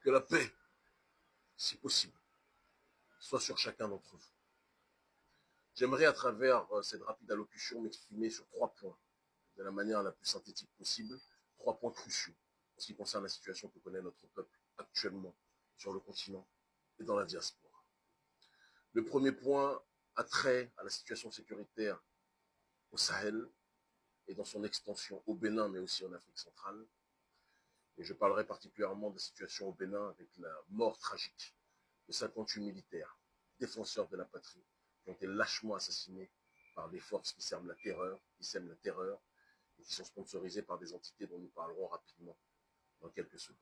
que la paix, si possible, soit sur chacun d'entre vous. J'aimerais, à travers cette rapide allocution, m'exprimer sur 3 points, de la manière la plus synthétique possible, 3 points cruciaux en ce qui concerne la situation que connaît notre peuple actuellement sur le continent et dans la diaspora. Le premier point a trait à la situation sécuritaire au Sahel et dans son extension au Bénin, mais aussi en Afrique centrale. Et je parlerai particulièrement de la situation au Bénin avec la mort tragique de 58 militaires, défenseurs de la patrie, qui ont été lâchement assassinés par des forces qui sèment la terreur, et qui sont sponsorisées par des entités dont nous parlerons rapidement dans quelques secondes.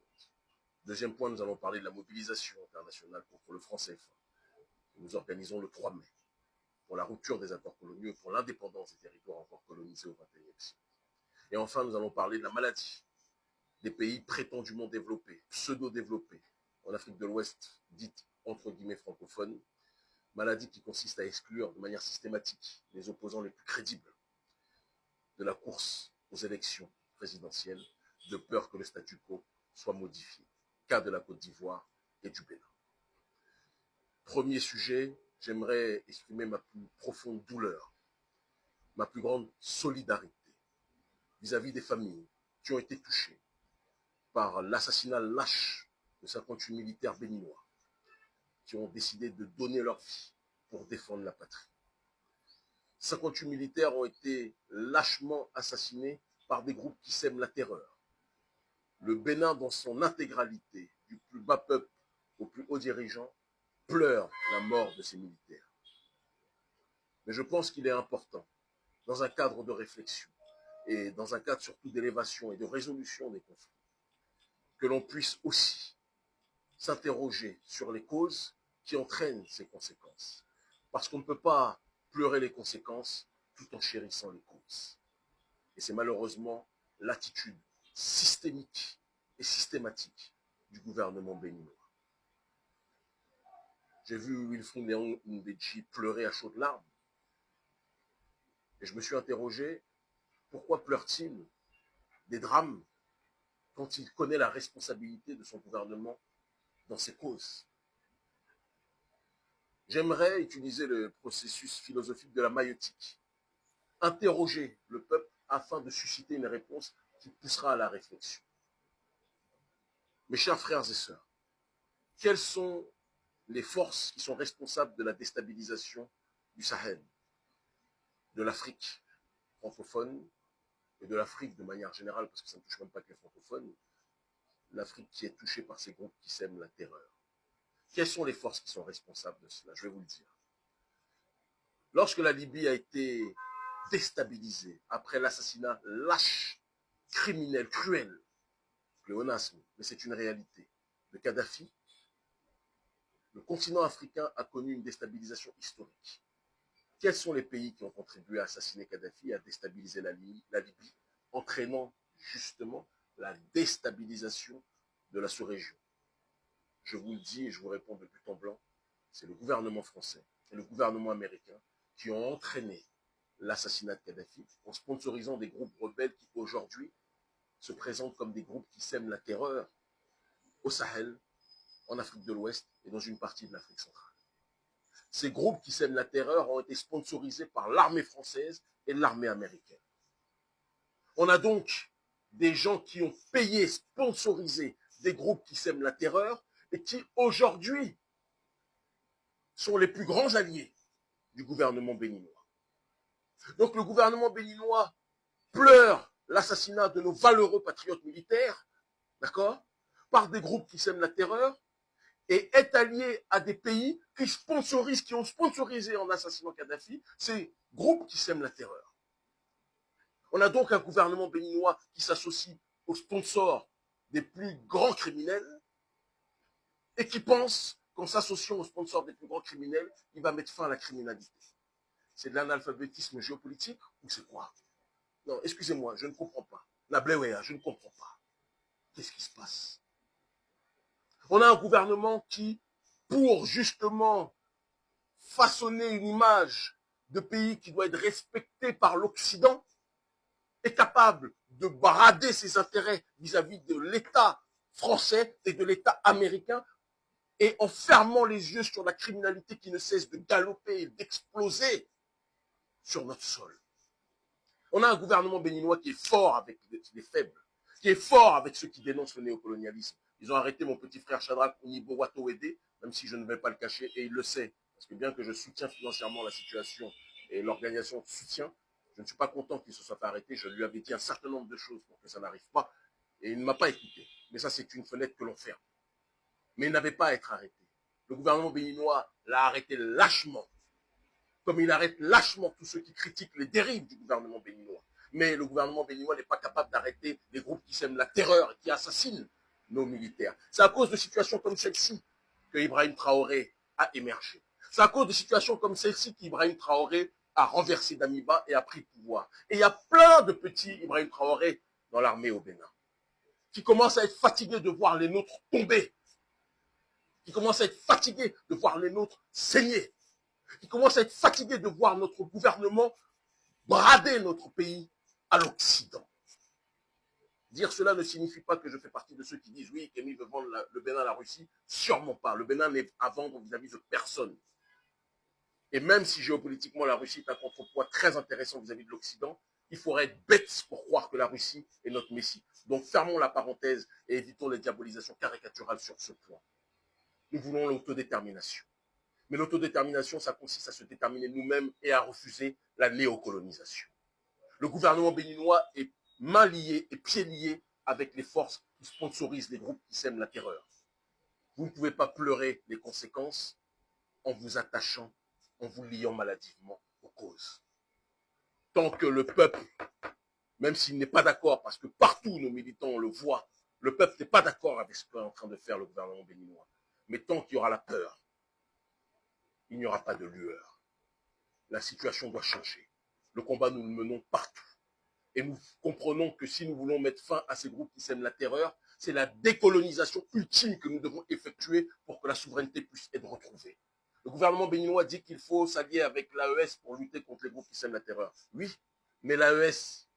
Deuxième point, nous allons parler de la mobilisation internationale contre le franc CFA, que nous organisons le 3 mai, pour la rupture des accords coloniaux et pour l'indépendance des territoires encore colonisés au XXIe siècle. Et enfin, nous allons parler de la maladie des pays prétendument développés, pseudo-développés, en Afrique de l'Ouest, dite entre guillemets francophone, maladie qui consiste à exclure de manière systématique les opposants les plus crédibles de la course aux élections présidentielles, de peur que le statu quo soit modifié. Cas de la Côte d'Ivoire et du Bénin. Premier sujet, j'aimerais exprimer ma plus profonde douleur, ma plus grande solidarité vis-à-vis des familles qui ont été touchées par l'assassinat lâche de 58 militaires béninois qui ont décidé de donner leur vie pour défendre la patrie. 58 militaires ont été lâchement assassinés par des groupes qui sèment la terreur. Le Bénin, dans son intégralité, du plus bas peuple au plus haut dirigeant, pleure la mort de ces militaires. Mais je pense qu'il est important, dans un cadre de réflexion et dans un cadre surtout d'élévation et de résolution des conflits, que l'on puisse aussi s'interroger sur les causes qui entraînent ces conséquences. Parce qu'on ne peut pas pleurer les conséquences tout en chérissant les causes. Et c'est malheureusement l'attitude systémique et systématique du gouvernement béninois. J'ai vu Wilfried Léon Ndéchi pleurer à chaudes larmes. Et je me suis interrogé, pourquoi pleure-t-il des drames quand il connaît la responsabilité de son gouvernement dans ces causes? J'aimerais utiliser le processus philosophique de la maïeutique, interroger le peuple afin de susciter une réponse qui poussera à la réflexion. Mes chers frères et sœurs, quelles sont les forces qui sont responsables de la déstabilisation du Sahel, de l'Afrique francophone et de l'Afrique de manière générale, parce que ça ne touche même pas que les francophones, l'Afrique qui est touchée par ces groupes qui sèment la terreur? Quelles sont les forces qui sont responsables de cela? Je vais vous le dire. Lorsque la Libye a été déstabilisée après l'assassinat lâche, criminel, cruel, pléonasme, mais c'est une réalité, de Kadhafi, le continent africain a connu une déstabilisation historique. Quels sont les pays qui ont contribué à assassiner Kadhafi et à déstabiliser la Libye, entraînant justement la déstabilisation de la sous-région? Je vous le dis et je vous réponds de but en blanc, c'est le gouvernement français et le gouvernement américain qui ont entraîné l'assassinat de Kadhafi en sponsorisant des groupes rebelles qui aujourd'hui se présentent comme des groupes qui sèment la terreur au Sahel, en Afrique de l'Ouest et dans une partie de l'Afrique centrale. Ces groupes qui sèment la terreur ont été sponsorisés par l'armée française et l'armée américaine. On a donc des gens qui ont payé, sponsorisé des groupes qui sèment la terreur et qui aujourd'hui sont les plus grands alliés du gouvernement béninois. Donc le gouvernement béninois pleure l'assassinat de nos valeureux patriotes militaires, d'accord, par des groupes qui sèment la terreur, et est allié à des pays qui sponsorisent, qui ont sponsorisé en assassinant Kadhafi, ces groupes qui sèment la terreur. On a donc un gouvernement béninois qui s'associe aux sponsors des plus grands criminels et qui pense qu'en s'associant aux sponsors des plus grands criminels, il va mettre fin à la criminalité. C'est de l'analphabétisme géopolitique ou c'est quoi? Non, excusez-moi, je ne comprends pas. La Bléwéa, je ne comprends pas. Qu'est-ce qui se passe? On a un gouvernement qui, pour justement façonner une image de pays qui doit être respecté par l'Occident, est capable de brader ses intérêts vis-à-vis de l'État français et de l'État américain et en fermant les yeux sur la criminalité qui ne cesse de galoper et d'exploser sur notre sol. On a un gouvernement béninois qui est fort avec les faibles, qui est fort avec ceux qui dénoncent le néocolonialisme. Ils ont arrêté mon petit frère Shadrach Onibo Watowede, même si je ne vais pas le cacher, et il le sait. Parce que bien que je soutiens financièrement la situation et l'organisation soutient, je ne suis pas content qu'il se soit arrêté. Je lui avais dit un certain nombre de choses pour que ça n'arrive pas. Et il ne m'a pas écouté. Mais ça, c'est une fenêtre que l'on ferme. Mais il n'avait pas à être arrêté. Le gouvernement béninois l'a arrêté lâchement. Comme il arrête lâchement tous ceux qui critiquent les dérives du gouvernement béninois. Mais le gouvernement béninois n'est pas capable d'arrêter les groupes qui sèment la terreur et qui assassinent nos militaires. C'est à cause de situations comme celle-ci que Ibrahim Traoré a émergé. C'est à cause de situations comme celle-ci qu'Ibrahim Traoré a renversé Damiba et a pris le pouvoir. Et il y a plein de petits Ibrahim Traoré dans l'armée au Bénin qui commencent à être fatigués de voir les nôtres tomber, qui commencent à être fatigués de voir les nôtres saigner, qui commencent à être fatigués de voir notre gouvernement brader notre pays à l'Occident. Dire cela ne signifie pas que je fais partie de ceux qui disent oui, Kémy veut vendre le Bénin à la Russie. Sûrement pas. Le Bénin n'est à vendre vis-à-vis de personne. Et même si géopolitiquement la Russie est un contrepoids très intéressant vis-à-vis de l'Occident, il faudrait être bête pour croire que la Russie est notre messie. Donc fermons la parenthèse et évitons les diabolisations caricaturales sur ce point. Nous voulons l'autodétermination. Mais l'autodétermination, ça consiste à se déterminer nous-mêmes et à refuser la néocolonisation. Le gouvernement béninois est mains liées et pieds liés avec les forces qui sponsorisent les groupes qui sèment la terreur. Vous ne pouvez pas pleurer les conséquences en vous attachant, en vous liant maladivement aux causes. Tant que le peuple, même s'il n'est pas d'accord, parce que partout nos militants le voient, le peuple n'est pas d'accord avec ce qu'est en train de faire le gouvernement béninois. Mais tant qu'il y aura la peur, il n'y aura pas de lueur. La situation doit changer. Le combat, nous le menons partout. Et nous comprenons que si nous voulons mettre fin à ces groupes qui sèment la terreur, c'est la décolonisation ultime que nous devons effectuer pour que la souveraineté puisse être retrouvée. Le gouvernement béninois dit qu'il faut s'allier avec l'AES pour lutter contre les groupes qui sèment la terreur. Oui, mais l'AES,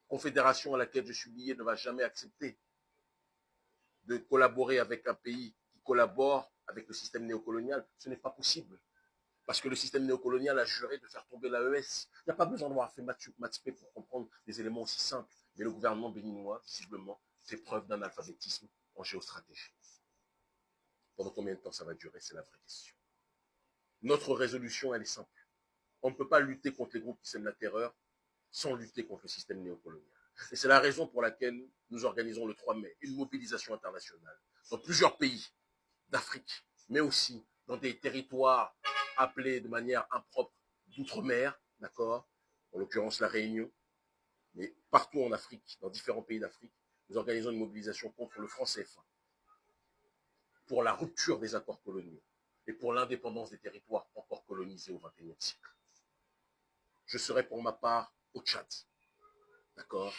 confédération à laquelle je suis lié, ne va jamais accepter de collaborer avec un pays qui collabore avec le système néocolonial. Ce n'est pas possible. Parce que le système néocolonial a juré de faire tomber l'AES. Il n'y a pas besoin d'avoir fait maths pour comprendre des éléments aussi simples. Mais le gouvernement béninois, visiblement, fait preuve d'un alphabétisme en géostratégie. Pendant combien de temps ça va durer, c'est la vraie question. Notre résolution, elle est simple. On ne peut pas lutter contre les groupes qui sèment la terreur sans lutter contre le système néocolonial. Et c'est la raison pour laquelle nous organisons le 3 mai une mobilisation internationale dans plusieurs pays d'Afrique, mais aussi dans des territoires appelés de manière impropre d'outre-mer, d'accord, en l'occurrence la Réunion, mais partout en Afrique, dans différents pays d'Afrique, nous organisons une mobilisation contre le franc CFA, pour la rupture des accords coloniaux et pour l'indépendance des territoires encore colonisés au XXIe siècle. Je serai pour ma part au Tchad, d'accord,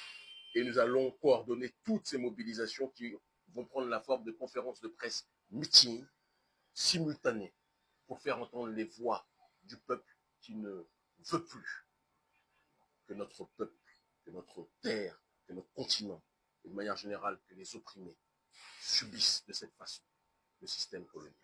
et nous allons coordonner toutes ces mobilisations qui vont prendre la forme de conférences de presse, meetings, simultanés, pour faire entendre les voix du peuple qui ne veut plus que notre peuple, que notre terre, que notre continent, et de manière générale que les opprimés subissent de cette façon le système colonial.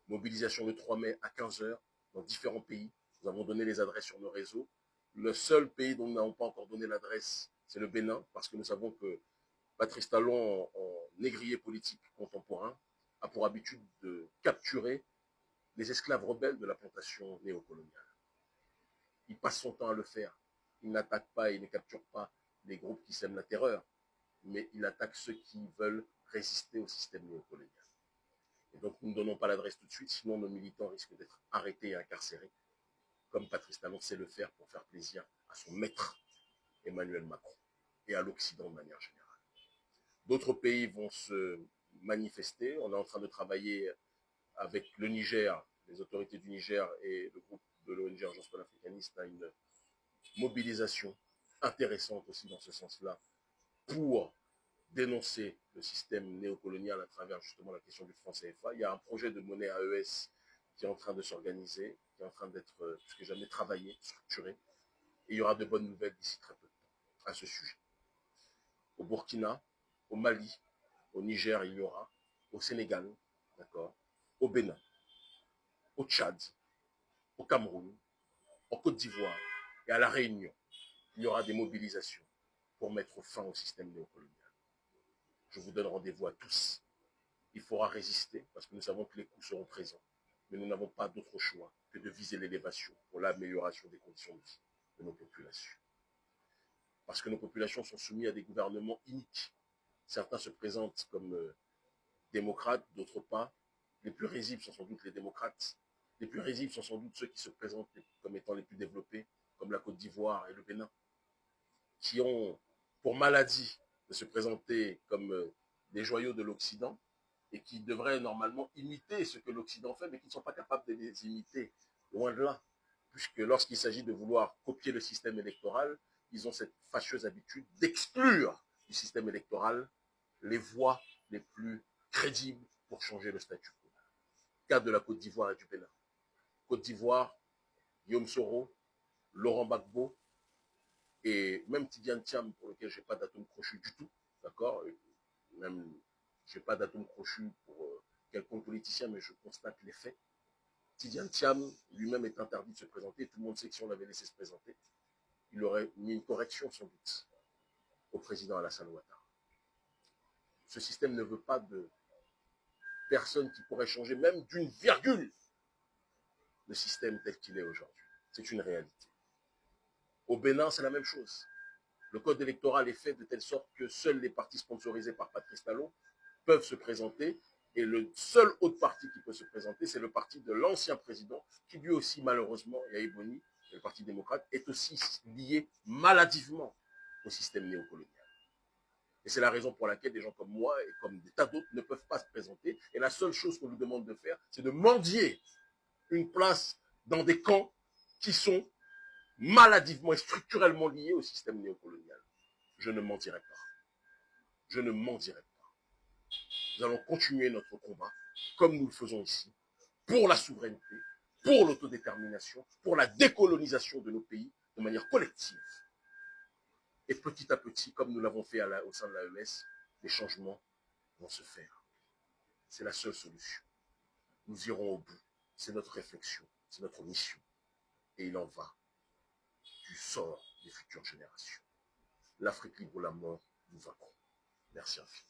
Mobilisation le 3 mai à 15 h dans différents pays. Nous avons donné les adresses sur nos réseaux. Le seul pays dont nous n'avons pas encore donné l'adresse, c'est le Bénin, parce que nous savons que Patrice Talon, en négrier politique contemporain, a pour habitude de capturer les esclaves rebelles de la plantation néocoloniale. Il passe son temps à le faire. Il n'attaque pas et il ne capture pas les groupes qui sèment la terreur, mais il attaque ceux qui veulent résister au système néocolonial. Et donc nous ne donnons pas l'adresse tout de suite, sinon nos militants risquent d'être arrêtés et incarcérés, comme Patrice Talon sait le faire pour faire plaisir à son maître, Emmanuel Macron, et à l'Occident de manière générale. D'autres pays vont se manifester. On est en train de travailler avec le Niger, les autorités du Niger et le groupe de l'ONG Agence panafricaniste à une mobilisation intéressante aussi dans ce sens-là pour dénoncer le système néocolonial à travers justement la question du franc CFA. Il y a un projet de monnaie AES qui est en train de s'organiser, qui est en train d'être plus que jamais travaillé, structuré. Et il y aura de bonnes nouvelles d'ici très peu de temps à ce sujet. Au Burkina, au Mali, au Niger, il y aura, au Sénégal, d'accord, au Bénin, au Tchad, au Cameroun, en Côte d'Ivoire et à La Réunion. Il y aura des mobilisations pour mettre fin au système néocolonial. Je vous donne rendez-vous à tous. Il faudra résister parce que nous savons que les coups seront présents. Mais nous n'avons pas d'autre choix que de viser l'élévation pour l'amélioration des conditions de vie de nos populations. Parce que nos populations sont soumises à des gouvernements iniques. Certains se présentent comme démocrates, d'autres pas. Les plus risibles sont sans doute les démocrates. Les plus risibles sont sans doute ceux qui se présentent comme étant les plus développés, comme la Côte d'Ivoire et le Bénin, qui ont pour maladie de se présenter comme des joyaux de l'Occident et qui devraient normalement imiter ce que l'Occident fait, mais qui ne sont pas capables de les imiter, loin de là. Puisque lorsqu'il s'agit de vouloir copier le système électoral, ils ont cette fâcheuse habitude d'exclure du système électoral les voies les plus crédibles pour changer le statut quo. Cas de la Côte d'Ivoire et du Bénin. Côte d'Ivoire, Guillaume Soro, Laurent Gbagbo, et même Tidiane Thiam, pour lequel je n'ai pas d'atome crochu du tout, d'accord, même je n'ai pas d'atome crochu pour quelconque politicien, mais je constate les faits. Tidiane Thiam lui-même est interdit de se présenter, tout le monde sait que si on l'avait laissé se présenter, il aurait mis une correction sans doute au président Alassane Ouattara. Ce système ne veut pas de personne qui pourrait changer même d'une virgule le système tel qu'il est aujourd'hui. C'est une réalité. Au Bénin, c'est la même chose. Le code électoral est fait de telle sorte que seuls les partis sponsorisés par Patrice Talon peuvent se présenter. Et le seul autre parti qui peut se présenter, c'est le parti de l'ancien président, qui lui aussi, malheureusement, Yahi Boni, le Parti démocrate, est aussi lié maladivement au système néocolonial. Et c'est la raison pour laquelle des gens comme moi et comme des tas d'autres ne peuvent pas se présenter. Et la seule chose qu'on nous demande de faire, c'est de mendier une place dans des camps qui sont maladivement et structurellement liés au système néocolonial. Je ne mentirai pas. Je ne mendirai pas. Nous allons continuer notre combat, comme nous le faisons ici, pour la souveraineté, pour l'autodétermination, pour la décolonisation de nos pays de manière collective. Et petit à petit, comme nous l'avons fait au sein de l'AES, les changements vont se faire. C'est la seule solution. Nous irons au bout. C'est notre réflexion, c'est notre mission. Et il en va du sort des futures générations. L'Afrique libre ou la mort, nous vaincrons. Merci infiniment.